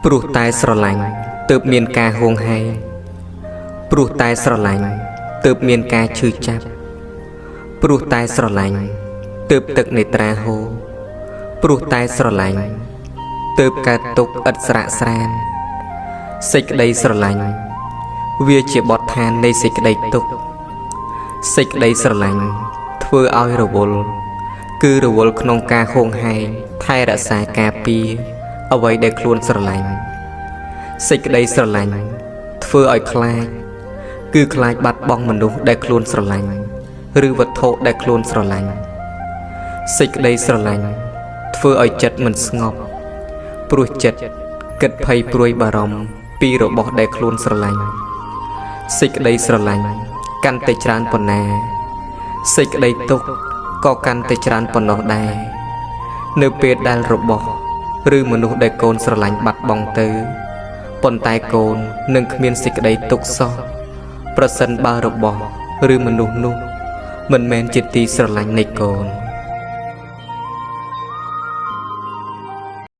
ព្រោះតែស្រឡាញ់ទើបមានការហួងហែងព្រោះតែស្រឡាញ់ទើបមានការឈឺចាប់ព្រោះតែស្រឡាញ់ទើបទឹកនេត្រាហូរព្រោះតែស្រឡាញ់ទើបកើតទុក្ខឥតស្រាកស្រានសេចក្តីស្រឡាញ់វាជាបទដ្ឋាននៃសេចក្តីទុក្ខសេចក្តីស្រឡាញ់ធ្វើឲ្យរវល់គឺរវល់ក្នុងការហួងហែងថែរក្សាការពារអ្វីដែលខ្លួនស្រឡាញ់សេចក្តីស្រឡាញ់ធ្វើឲ្យខ្លាចគឺខ្លាចបាត់បង់មនុស្សដែលខ្លួនស្រឡាញ់ឬវត្ថុដែលខ្លួនស្រឡាញ់សេចក្តីស្រឡាញ់ធ្វើឲ្យចិត្តមិនស្ងប់ព្រោះចិត្តគិតភ័យព្រួយបារម្ភពីរបស់ដែលខ្លួនស្រឡាញ់សេចក្តីស្រឡាញ់កាន់តែច្រើនប៉ុណ្ណាសេចក្តីទុក្ខក៏កាន់តែច្រើនប៉ុណ្ណោះដែរនៅពេលដែលរបស់ឬមនុស្សដែលកូនស្រឡាញ់បាត់បង់ទៅប៉ុន្តែកូននឹងគ្មានសេចក្តីទុក្ខសោះប្រសិនបើរបស់ឬមនុស្សនោះមិនមែនជាទីស្រឡាញ់នៃកូន